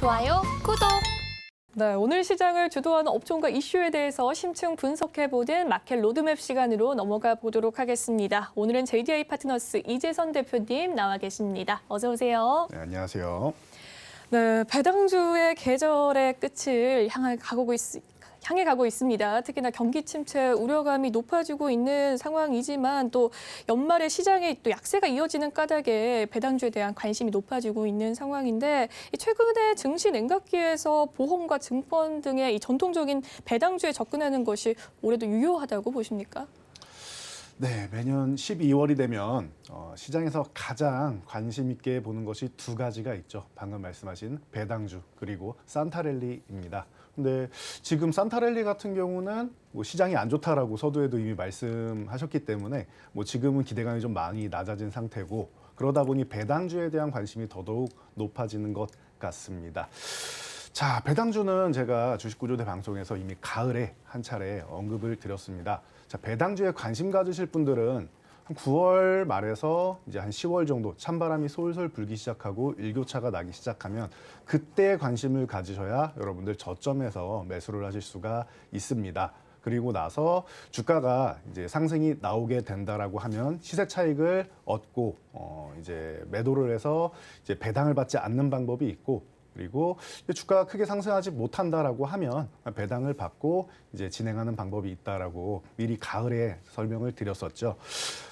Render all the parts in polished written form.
좋아요, 구독! 네, 오늘 시장을 주도하는 업종과 이슈에 대해서 심층 분석해보는 마켓 로드맵 시간으로 넘어가 보도록 하겠습니다. 오늘은 JDI 파트너스 이재선 대표님 나와 계십니다. 어서 오세요. 네, 안녕하세요. 네, 배당주의 계절의 끝을 향해 가고 있습니다. 특히나 경기 침체 우려감이 높아지고 있는 상황이지만 또 연말에 시장에 또 약세가 이어지는 까닭에 배당주에 대한 관심이 높아지고 있는 상황인데 최근에 증시 냉각기에서 보험과 증권 등의 이 전통적인 배당주에 접근하는 것이 올해도 유효하다고 보십니까? 네, 매년 12월이 되면 시장에서 가장 관심 있게 보는 것이 두 가지가 있죠. 방금 말씀하신 배당주 그리고 산타랠리입니다. 근데 지금 산타랠리 같은 경우는 뭐 시장이 안 좋다라고 서두에도 이미 말씀하셨기 때문에 뭐 지금은 기대감이 좀 많이 낮아진 상태고 그러다 보니 배당주에 대한 관심이 더더욱 높아지는 것 같습니다. 자, 배당주는 제가 주식구조대 방송에서 이미 가을에 한 차례 언급을 드렸습니다. 자, 배당주에 관심 가지실 분들은 한 9월 말에서 이제 한 10월 정도 찬바람이 솔솔 불기 시작하고 일교차가 나기 시작하면 그때 관심을 가지셔야 여러분들 저점에서 매수를 하실 수가 있습니다. 그리고 나서 주가가 이제 상승이 나오게 된다라고 하면 시세 차익을 얻고 이제 매도를 해서 이제 배당을 받지 않는 방법이 있고 그리고 주가가 크게 상승하지 못한다라고 하면 배당을 받고 이제 진행하는 방법이 있다라고 미리 가을에 설명을 드렸었죠.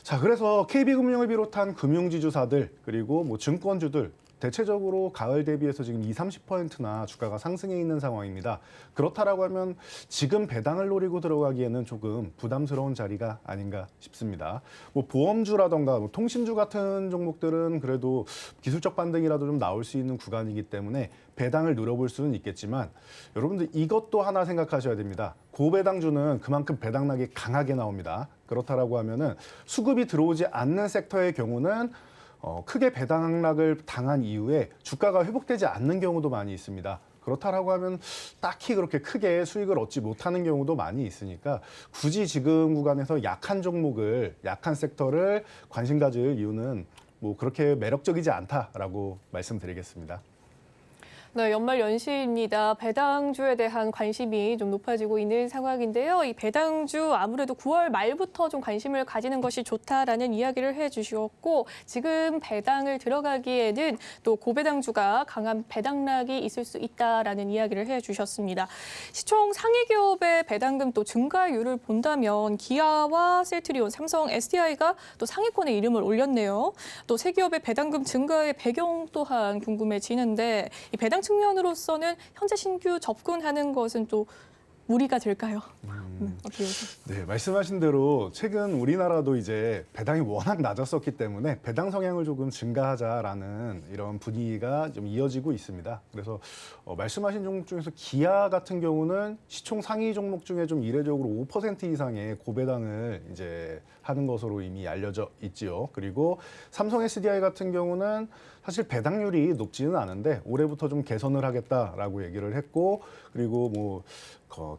자, 그래서 KB금융을 비롯한 금융지주사들 그리고 뭐 증권주들 대체적으로 가을 대비해서 지금 20~30%나 주가가 상승해 있는 상황입니다. 그렇다라고 하면 지금 배당을 노리고 들어가기에는 조금 부담스러운 자리가 아닌가 싶습니다. 뭐 보험주라던가 뭐 통신주 같은 종목들은 그래도 기술적 반등이라도 좀 나올 수 있는 구간이기 때문에 배당을 노려볼 수는 있겠지만 여러분들 이것도 하나 생각하셔야 됩니다. 고배당주는 그만큼 배당락이 강하게 나옵니다. 그렇다라고 하면은 수급이 들어오지 않는 섹터의 경우는 크게 배당락을 당한 이후에 주가가 회복되지 않는 경우도 많이 있습니다. 그렇다라고 하면 딱히 그렇게 크게 수익을 얻지 못하는 경우도 많이 있으니까 굳이 지금 구간에서 약한 종목을, 약한 섹터를 관심 가질 이유는 뭐 그렇게 매력적이지 않다라고 말씀드리겠습니다. 네, 연말 연시입니다. 배당주에 대한 관심이 좀 높아지고 있는 상황인데요. 이 배당주 아무래도 9월 말부터 좀 관심을 가지는 것이 좋다라는 이야기를 해주셨고 지금 배당을 들어가기에는 또 고배당주가 강한 배당락이 있을 수 있다라는 이야기를 해주셨습니다. 시총 상위 기업의 배당금 또 증가율을 본다면 기아와 셀트리온, 삼성, SDI가 또 상위권에 이름을 올렸네요. 또 세 기업의 배당금 증가의 배경 또한 궁금해지는데 이 배당 측면으로서는 현재 신규 접근하는 것은 또 무리가 될까요? 어떻게 보세요? 네, 말씀하신 대로 최근 우리나라도 이제 배당이 워낙 낮았었기 때문에 배당 성향을 조금 증가하자라는 이런 분위기가 좀 이어지고 있습니다. 그래서 말씀하신 종목 중에서 기아 같은 경우는 시총 상위 종목 중에 좀 이례적으로 5% 이상의 고배당을 이제 하는 것으로 이미 알려져 있지요. 그리고 삼성 SDI 같은 경우는 사실 배당률이 높지는 않은데 올해부터 좀 개선을 하겠다라고 얘기를 했고 그리고 뭐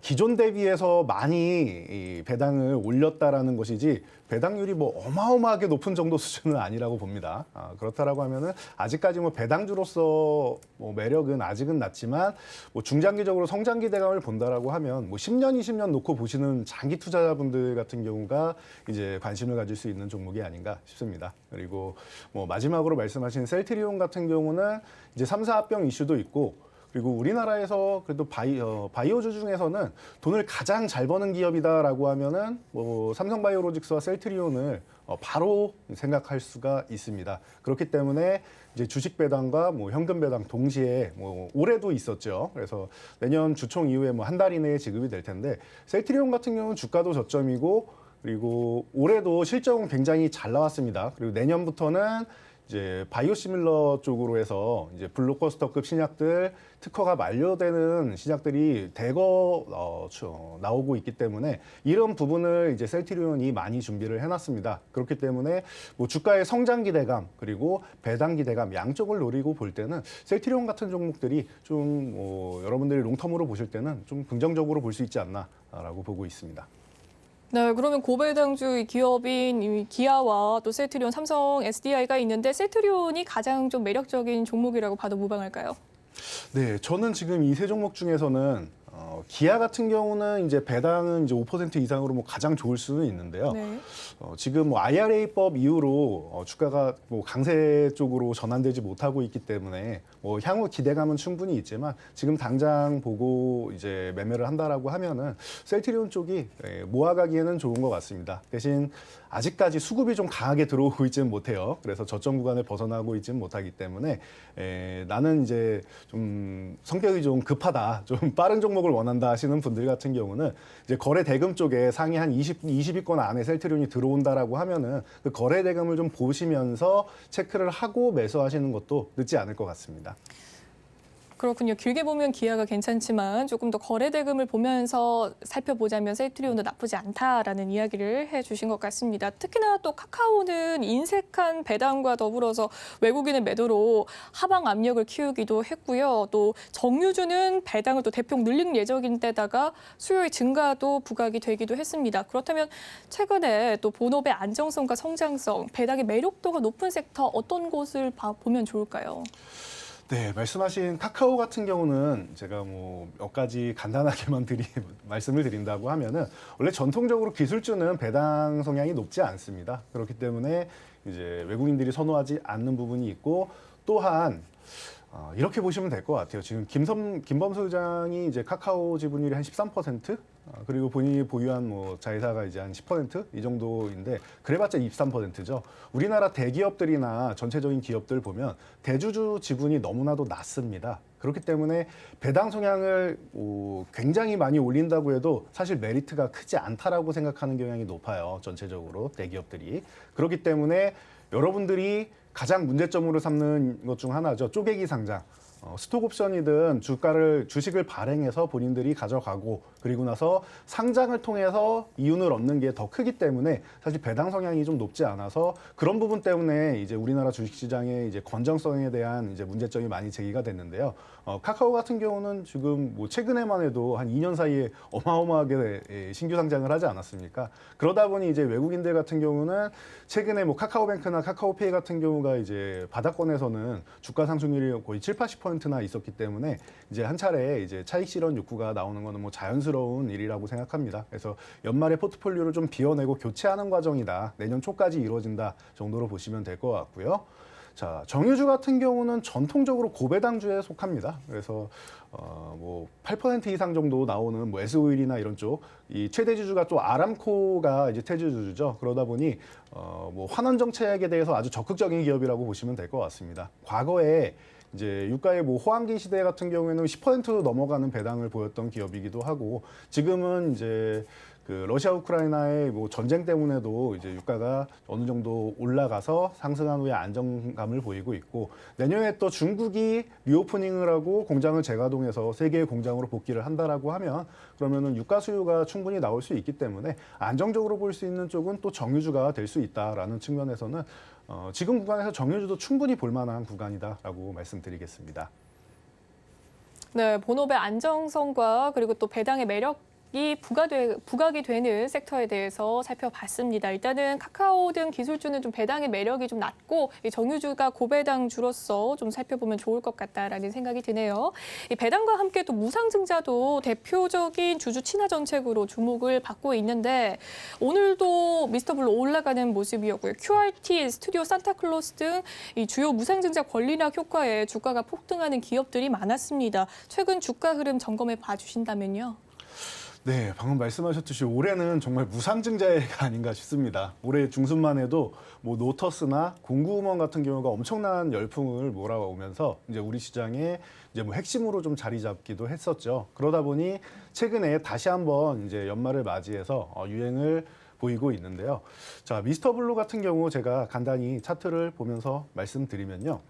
기존 대비해서 많이 이 배당을 올렸다라는 것이지 배당률이 뭐 어마어마하게 높은 정도 수준은 아니라고 봅니다. 그렇다라고 하면은 아직까지 뭐 배당주로서 뭐 매력은 아직은 낮지만 뭐 중장기적으로 성장 기대감을 본다라고 하면 뭐 10년, 20년 놓고 보시는 장기 투자자분들 같은 경우가 이제 관심을 가질 수 있는 종목이 아닌가 싶습니다. 그리고 뭐 마지막으로 말씀하신 셀트리온 같은 경우는 이제 3사 합병 이슈도 있고 그리고 우리나라에서 그래도 바이오주 중에서는 돈을 가장 잘 버는 기업이다라고 하면은 뭐 삼성바이오로직스와 셀트리온을 바로 생각할 수가 있습니다. 그렇기 때문에 이제 주식 배당과 뭐 현금 배당 동시에 뭐 올해도 있었죠. 그래서 내년 주총 이후에 뭐 한 달 이내에 지급이 될 텐데 셀트리온 같은 경우는 주가도 저점이고 그리고 올해도 실적은 굉장히 잘 나왔습니다. 그리고 내년부터는 이제 바이오시밀러 쪽으로 해서 이제 블록버스터급 신약들 특허가 만료되는 신약들이 대거 나오고 있기 때문에 이런 부분을 이제 셀트리온이 많이 준비를 해놨습니다. 그렇기 때문에 뭐 주가의 성장 기대감 그리고 배당 기대감 양쪽을 노리고 볼 때는 셀트리온 같은 종목들이 좀 여러분들이 롱텀으로 보실 때는 좀 긍정적으로 볼 수 있지 않나라고 보고 있습니다. 네, 그러면 고배당주 기업인 기아와 또 셀트리온, 삼성, SDI가 있는데 셀트리온이 가장 좀 매력적인 종목이라고 봐도 무방할까요? 네, 저는 지금 이 세 종목 중에서는 기아 같은 경우는 이제 배당은 이제 5% 이상으로 뭐 가장 좋을 수는 있는데요. 네. 지금 뭐 IRA법 이후로 주가가 뭐 강세 쪽으로 전환되지 못하고 있기 때문에 뭐 향후 기대감은 충분히 있지만 지금 당장 보고 이제 매매를 한다라고 하면은 셀트리온 쪽이 모아가기에는 좋은 것 같습니다. 대신 아직까지 수급이 좀 강하게 들어오고 있지는 못해요. 그래서 저점 구간을 벗어나고 있지는 못하기 때문에 나는 이제 좀 성격이 좀 급하다, 좀 빠른 종목을 원한다 하시는 분들 같은 경우는 이제 거래 대금 쪽에 상위 한 20위권 안에 셀트리온이 들어온다라고 하면은 그 거래 대금을 좀 보시면서 체크를 하고 매수하시는 것도 늦지 않을 것 같습니다. 그렇군요. 길게 보면 기아가 괜찮지만 조금 더 거래 대금을 보면서 살펴보자면 셀트리온도 나쁘지 않다라는 이야기를 해주신 것 같습니다. 특히나 또 카카오는 인색한 배당과 더불어서 외국인의 매도로 하방 압력을 키우기도 했고요. 또 정유주는 배당을 또 대폭 늘릴 예정인데다가 수요의 증가도 부각이 되기도 했습니다. 그렇다면 최근에 또 본업의 안정성과 성장성, 배당의 매력도가 높은 섹터 어떤 곳을 보면 좋을까요? 네, 말씀하신 카카오 같은 경우는 제가 뭐 몇 가지 간단하게만 말씀을 드린다고 하면은 원래 전통적으로 기술주는 배당 성향이 높지 않습니다. 그렇기 때문에 이제 외국인들이 선호하지 않는 부분이 있고 또한 이렇게 보시면 될 것 같아요. 지금 김범수 의장이 이제 카카오 지분율이 한 13%, 그리고 본인이 보유한 뭐 자회사가 이제 한 10%이 정도인데 그래봤자 23%죠. 우리나라 대기업들이나 전체적인 기업들 보면 대주주 지분이 너무나도 낮습니다. 그렇기 때문에 배당 성향을 굉장히 많이 올린다고 해도 사실 메리트가 크지 않다라고 생각하는 경향이 높아요. 전체적으로 대기업들이. 그렇기 때문에 여러분들이 가장 문제점으로 삼는 것 중 하나죠. 쪼개기 상장. 스톡옵션이든 주식을 발행해서 본인들이 가져가고 그리고 나서 상장을 통해서 이윤을 얻는 게 더 크기 때문에 사실 배당 성향이 좀 높지 않아서 그런 부분 때문에 이제 우리나라 주식시장의 이제 건전성에 대한 이제 문제점이 많이 제기가 됐는데요. 카카오 같은 경우는 지금 뭐 최근에만 해도 한 2년 사이에 어마어마하게 신규 상장을 하지 않았습니까? 그러다 보니 이제 외국인들 같은 경우는 최근에 뭐 카카오뱅크나 카카오페이 같은 경우가 이제 바닥권에서는 주가 상승률이 거의 7, 80%나 있었기 때문에 이제 한 차례 이제 차익 실현 욕구가 나오는 거는 뭐 자연스러운 일이라고 생각합니다. 그래서 연말에 포트폴리오를 좀 비워내고 교체하는 과정이다. 내년 초까지 이루어진다 정도로 보시면 될 것 같고요. 자, 정유주 같은 경우는 전통적으로 고배당주에 속합니다. 그래서 뭐 8% 이상 정도 나오는 뭐 S오일이나 이런 쪽, 이 최대 주주가 또 아람코가 이제 태주주죠. 그러다 보니 뭐 환원 정책에 대해서 아주 적극적인 기업이라고 보시면 될 것 같습니다. 과거에 이제 유가의 뭐 호황기 시대 같은 경우에는 10%도 넘어가는 배당을 보였던 기업이기도 하고 지금은 이제 그 러시아 우크라이나의 뭐 전쟁 때문에도 이제 유가가 어느 정도 올라가서 상승한 후에 안정감을 보이고 있고 내년에 또 중국이 리오프닝을 하고 공장을 재가동해서 세 개의 공장으로 복귀를 한다라고 하면 그러면은 유가 수요가 충분히 나올 수 있기 때문에 안정적으로 볼 수 있는 쪽은 또 정유주가 될 수 있다라는 측면에서는 지금 구간에서 정유주도 충분히 볼만한 구간이다라고 말씀드리겠습니다. 네, 본업의 안정성과 그리고 또 배당의 매력이 부각이 되는 섹터에 대해서 살펴봤습니다. 일단은 카카오 등 기술주는 좀 배당의 매력이 좀 낮고 이 정유주가 고배당주로서 좀 살펴보면 좋을 것 같다라는 생각이 드네요. 이 배당과 함께 또 무상증자도 대표적인 주주 친화 정책으로 주목을 받고 있는데 오늘도 미스터블루 올라가는 모습이었고요. QRT, 스튜디오 산타클로스 등 이 주요 무상증자 권리락 효과에 주가가 폭등하는 기업들이 많았습니다. 최근 주가 흐름 점검해 봐주신다면요. 네, 방금 말씀하셨듯이 올해는 정말 무상증자해가 아닌가 싶습니다. 올해 중순만 해도 뭐 노터스나 공구음원 같은 경우가 엄청난 열풍을 몰아오면서 이제 우리 시장에 이제 뭐 핵심으로 좀 자리 잡기도 했었죠. 그러다 보니 최근에 다시 한번 이제 연말을 맞이해서 유행을 보이고 있는데요. 자, 미스터블루 같은 경우 제가 간단히 차트를 보면서 말씀드리면요.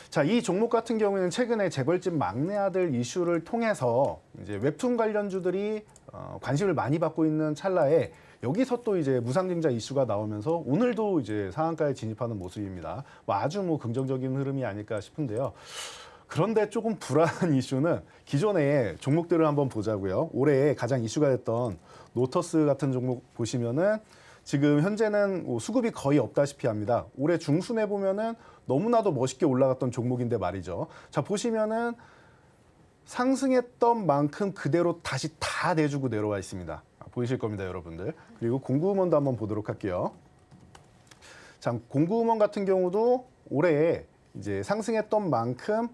자, 이 종목 같은 경우에는 최근에 재벌집 막내 아들 이슈를 통해서 이제 웹툰 관련주들이 관심을 많이 받고 있는 찰나에 여기서 또 이제 무상증자 이슈가 나오면서 오늘도 이제 상한가에 진입하는 모습입니다. 뭐 아주 뭐 긍정적인 흐름이 아닐까 싶은데요. 그런데 조금 불안한 이슈는 기존의 종목들을 한번 보자고요. 올해 가장 이슈가 됐던 노터스 같은 종목 보시면은 지금 현재는 수급이 거의 없다시피 합니다. 올해 중순에 보면은 너무나도 멋있게 올라갔던 종목인데 말이죠. 자, 보시면은 상승했던 만큼 그대로 다시 다 내주고 내려와 있습니다. 보이실 겁니다, 여러분들. 그리고 공구음원도 한번 보도록 할게요. 자, 공구음원 같은 경우도 올해 이제 상승했던 만큼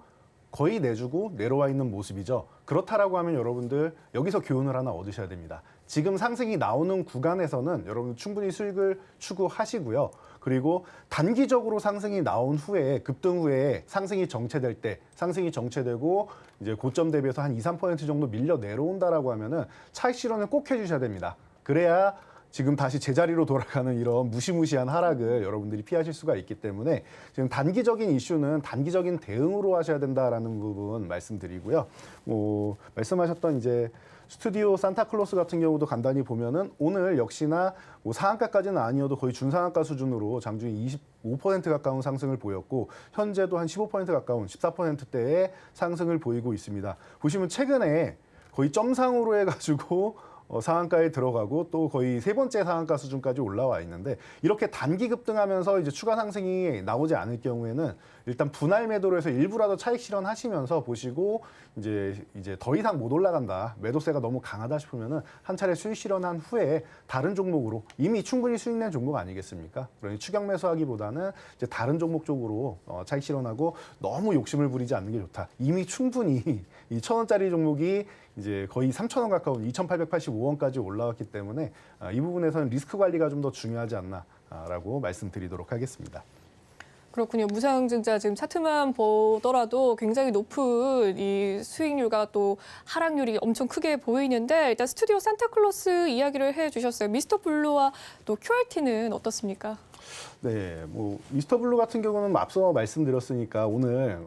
거의 내주고 내려와 있는 모습이죠. 그렇다라고 하면 여러분들 여기서 교훈을 하나 얻으셔야 됩니다. 지금 상승이 나오는 구간에서는 여러분 충분히 수익을 추구하시고요. 그리고 단기적으로 상승이 나온 후에 급등 후에 상승이 정체될 때 상승이 정체되고 이제 고점 대비해서 한 2, 3% 정도 밀려 내려온다라고 하면은 차익 실현을 꼭 해주셔야 됩니다. 그래야 지금 다시 제자리로 돌아가는 이런 무시무시한 하락을 여러분들이 피하실 수가 있기 때문에 지금 단기적인 이슈는 단기적인 대응으로 하셔야 된다라는 부분 말씀드리고요. 말씀하셨던 이제 스튜디오 산타클로스 같은 경우도 간단히 보면은 오늘 역시나 상한가까지는 아니어도 거의 준상한가 수준으로 장중에 25% 가까운 상승을 보였고 현재도 한 15% 가까운 14%대의 상승을 보이고 있습니다. 보시면 최근에 거의 점상으로 해가지고 상한가에 들어가고 또 거의 세 번째 상한가 수준까지 올라와 있는데 이렇게 단기 급등하면서 이제 추가 상승이 나오지 않을 경우에는 일단 분할 매도로 해서 일부라도 차익 실현하시면서 보시고 이제 더 이상 못 올라간다, 매도세가 너무 강하다 싶으면은 한 차례 수익 실현한 후에 다른 종목으로 이미 충분히 수익 낸 종목 아니겠습니까? 그러니 추격 매수하기보다는 이제 다른 종목 쪽으로 차익 실현하고 너무 욕심을 부리지 않는 게 좋다. 이미 충분히 이 1,000원짜리 종목이 이제 거의 3,000원 가까운 2,885원까지 올라왔기 때문에 이 부분에서는 리스크 관리가 좀 더 중요하지 않나라고 말씀드리도록 하겠습니다. 그렇군요. 무상증자 지금 차트만 보더라도 굉장히 높은 이 수익률과 또 하락률이 엄청 크게 보이는데 일단 스튜디오 산타클로스 이야기를 해주셨어요. 미스터 블루와 또 QRT는 어떻습니까? 네, 미스터 블루 같은 경우는 앞서 말씀드렸으니까 오늘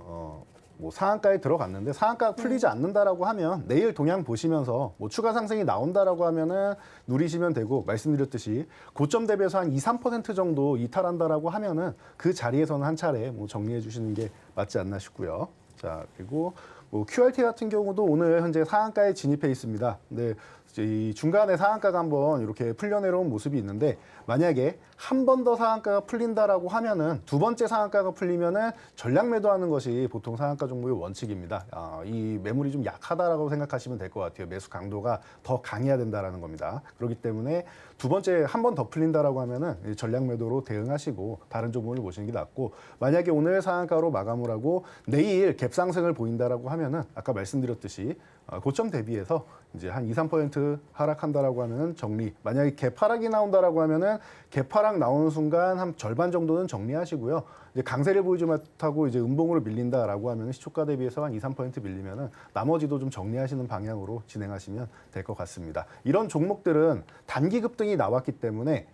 상한가에 들어갔는데 상한가가 풀리지 않는다라고 하면 내일 동향 보시면서 추가 상승이 나온다라고 하면은 누리시면 되고 말씀드렸듯이 고점 대비해서 한 2, 3% 정도 이탈한다라고 하면은 그 자리에서는 한 차례 정리해 주시는 게 맞지 않나 싶고요. 자, 그리고 QRT 같은 경우도 오늘 현재 상한가에 진입해 있습니다. 근데 이 중간에 상한가가 한번 이렇게 풀려 내려온 모습이 있는데 만약에 한 번 더 상한가가 풀린다라고 하면은 두 번째 상한가가 풀리면은 전략 매도하는 것이 보통 상한가 종목의 원칙입니다. 이 매물이 좀 약하다라고 생각하시면 될 것 같아요. 매수 강도가 더 강해야 된다라는 겁니다. 그렇기 때문에 두 번째 한 번 더 풀린다라고 하면은 전략 매도로 대응하시고 다른 종목을 보시는 게 낫고 만약에 오늘 상한가로 마감을 하고 내일 갭 상승을 보인다라고 하면은 아까 말씀드렸듯이 고점 대비해서 이제 한 2, 3% 하락한다라고 하면은 정리. 만약에 갭 하락이 나온다라고 하면은 갭 하락 나오는 순간 한 절반 정도는 정리하시고요. 이제 강세를 보이지 못하고 이제 음봉으로 밀린다라고 하면은 시초가 대비해서 한 2, 3% 밀리면은 나머지도 좀 정리하시는 방향으로 진행하시면 될 것 같습니다. 이런 종목들은 단기 급등이 나왔기 때문에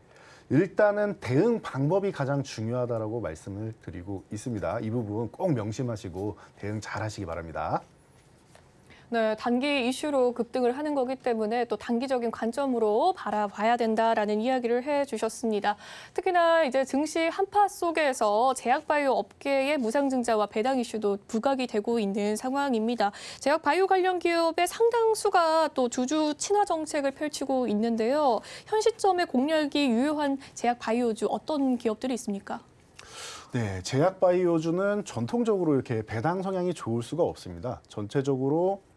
일단은 대응 방법이 가장 중요하다라고 말씀을 드리고 있습니다. 이 부분 꼭 명심하시고 대응 잘 하시기 바랍니다. 네, 단기 이슈로 급등을 하는 거기 때문에 또 단기적인 관점으로 바라봐야 된다라는 이야기를 해주셨습니다. 특히나 이제 증시 한파 속에서 제약바이오 업계의 무상증자와 배당 이슈도 부각이 되고 있는 상황입니다. 제약바이오 관련 기업의 상당수가 또 주주 친화 정책을 펼치고 있는데요. 현 시점에 공략이 유효한 제약바이오주 어떤 기업들이 있습니까? 네, 제약바이오주는 전통적으로 이렇게 배당 성향이 좋을 수가 없습니다. 전체적으로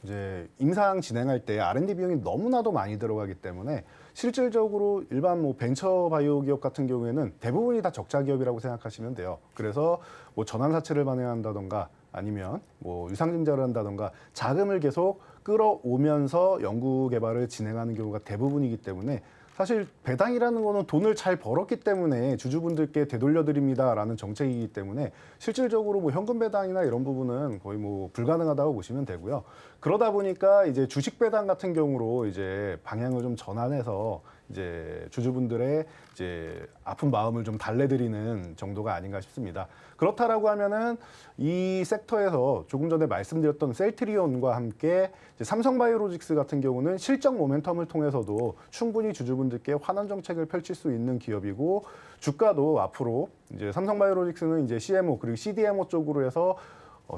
이제 임상 진행할 때 R&D 비용이 너무나도 많이 들어가기 때문에 실질적으로 일반 벤처 바이오 기업 같은 경우에는 대부분이 다 적자 기업이라고 생각하시면 돼요. 그래서 전환사채를 발행한다던가 아니면 유상증자를 한다던가 자금을 계속 끌어오면서 연구 개발을 진행하는 경우가 대부분이기 때문에 사실 배당이라는 거는 돈을 잘 벌었기 때문에 주주분들께 되돌려드립니다라는 정책이기 때문에 실질적으로 현금 배당이나 이런 부분은 거의 불가능하다고 보시면 되고요. 그러다 보니까 이제 주식 배당 같은 경우로 이제 방향을 좀 전환해서 이제 주주분들의 이제 아픈 마음을 좀 달래드리는 정도가 아닌가 싶습니다. 그렇다라고 하면은 이 섹터에서 조금 전에 말씀드렸던 셀트리온과 함께 이제 삼성바이오로직스 같은 경우는 실적 모멘텀을 통해서도 충분히 주주분들께 환원 정책을 펼칠 수 있는 기업이고 주가도 앞으로 이제 삼성바이오로직스는 이제 CMO 그리고 CDMO 쪽으로 해서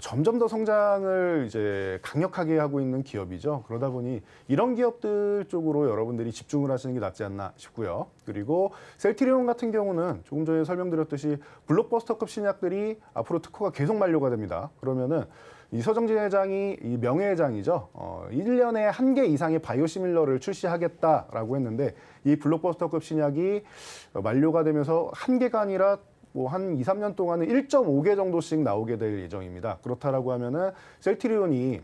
점점 더 성장을 이제 강력하게 하고 있는 기업이죠. 그러다 보니 이런 기업들 쪽으로 여러분들이 집중을 하시는 게 낫지 않나 싶고요. 그리고 셀트리온 같은 경우는 조금 전에 설명드렸듯이 블록버스터급 신약들이 앞으로 특허가 계속 만료가 됩니다. 그러면은 이 서정진 회장이 이 명예회장이죠. 1년에 1개 이상의 바이오시밀러를 출시하겠다라고 했는데 이 블록버스터급 신약이 만료가 되면서 1개가 아니라 뭐 한 2, 3년 동안은 1.5개 정도씩 나오게 될 예정입니다. 그렇다라고 하면은 셀트리온이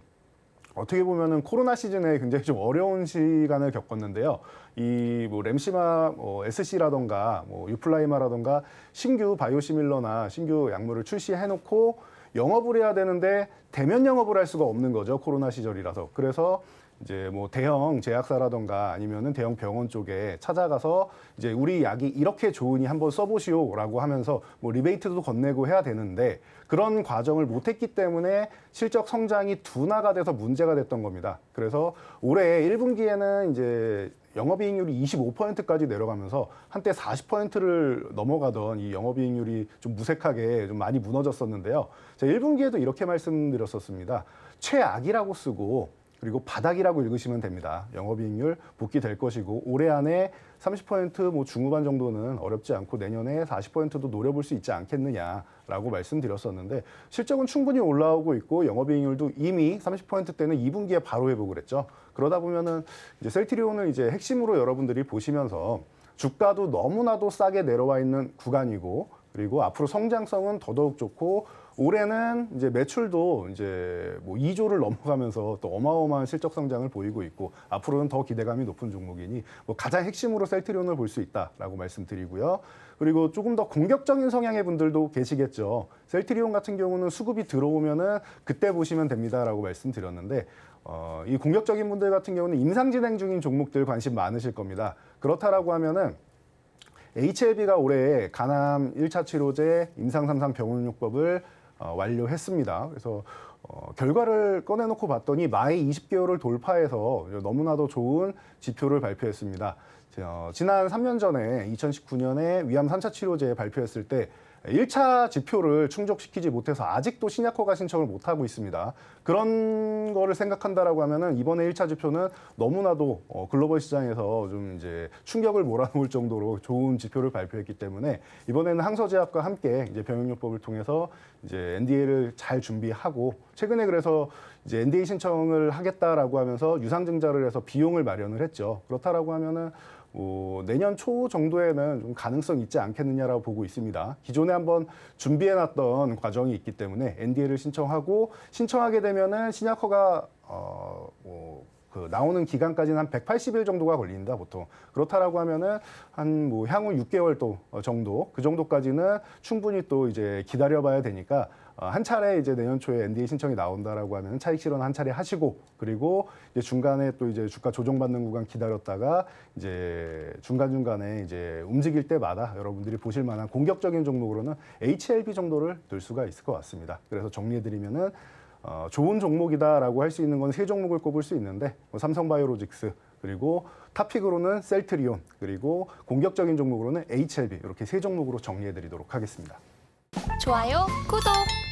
어떻게 보면은 코로나 시즌에 굉장히 좀 어려운 시간을 겪었는데요. 이 뭐 램시마, SC라던가 뭐 유플라이마라던가 신규 바이오시밀러나 신규 약물을 출시해놓고 영업을 해야 되는데 대면 영업을 할 수가 없는 거죠. 코로나 시절이라서. 그래서 이제 뭐 대형 제약사라던가 아니면은 대형 병원 쪽에 찾아가서 이제 우리 약이 이렇게 좋으니 한번 써보시오라고 하면서 뭐 리베이트도 건네고 해야 되는데 그런 과정을 못했기 때문에 실적 성장이 둔화가 돼서 문제가 됐던 겁니다. 그래서 올해 1분기에는 이제 영업이익률이 25%까지 내려가면서 한때 40%를 넘어가던 이 영업이익률이 좀 무색하게 좀 많이 무너졌었는데요. 제가 1분기에도 이렇게 말씀드렸었습니다. 최악이라고 쓰고 그리고 바닥이라고 읽으시면 됩니다. 영업이익률 복귀될 것이고 올해 안에 30%뭐 중후반 정도는 어렵지 않고 내년에 40%도 노려볼 수 있지 않겠느냐라고 말씀드렸었는데 실적은 충분히 올라오고 있고 영업이익률도 이미 30%대는 2분기에 바로 회복을 했죠. 그러다 보면은 이제 셀트리온을 이제 핵심으로 여러분들이 보시면서 주가도 너무나도 싸게 내려와 있는 구간이고 그리고 앞으로 성장성은 더더욱 좋고 올해는 이제 매출도 이제 뭐 2조를 넘어가면서 또 어마어마한 실적 성장을 보이고 있고 앞으로는 더 기대감이 높은 종목이니 뭐 가장 핵심으로 셀트리온을 볼 수 있다라고 말씀드리고요. 그리고 조금 더 공격적인 성향의 분들도 계시겠죠. 셀트리온 같은 경우는 수급이 들어오면은 그때 보시면 됩니다라고 말씀드렸는데 이 공격적인 분들 같은 경우는 임상 진행 중인 종목들 관심 많으실 겁니다. 그렇다라고 하면은 HLB가 올해 간암 1차 치료제 임상 3상 병원용법을 완료했습니다. 그래서 결과를 꺼내놓고 봤더니 마의 20개월을 돌파해서 너무나도 좋은 지표를 발표했습니다. 지난 3년 전에 2019년에 위암 3차 치료제 발표했을 때 1차 지표를 충족시키지 못해서 아직도 신약 허가 신청을 못하고 있습니다. 그런 거를 생각한다라고 하면은 이번에 1차 지표는 너무나도 글로벌 시장에서 좀 이제 충격을 몰아놓을 정도로 좋은 지표를 발표했기 때문에 이번에는 항서제약과 함께 이제 병용요법을 통해서 이제 NDA를 잘 준비하고 최근에 그래서 이제 NDA 신청을 하겠다라고 하면서 유상증자를 해서 비용을 마련을 했죠. 그렇다라고 하면은 내년 초 정도에는 좀 가능성 있지 않겠느냐라고 보고 있습니다. 기존에 한번 준비해놨던 과정이 있기 때문에 NDA를 신청하게 되면은 신약허가 나오는 기간까지는 한 180일 정도가 걸립니다, 보통. 그렇다라고 하면은 한 뭐 향후 6개월 또 정도, 그 정도까지는 충분히 또 이제 기다려봐야 되니까 한 차례 이제 내년 초에 NDA 신청이 나온다라고 하면 차익 실현 한 차례 하시고 그리고 이제 중간에 또 이제 주가 조정받는 구간 기다렸다가 이제 중간중간에 이제 움직일 때마다 여러분들이 보실 만한 공격적인 종목으로는 HLB 정도를 들 수가 있을 것 같습니다. 그래서 정리해드리면은 좋은 종목이다라고 할 수 있는 건 세 종목을 꼽을 수 있는데 삼성바이오로직스 그리고 탑픽으로는 셀트리온 그리고 공격적인 종목으로는 HLB 이렇게 세 종목으로 정리해드리도록 하겠습니다. 좋아요, 구독!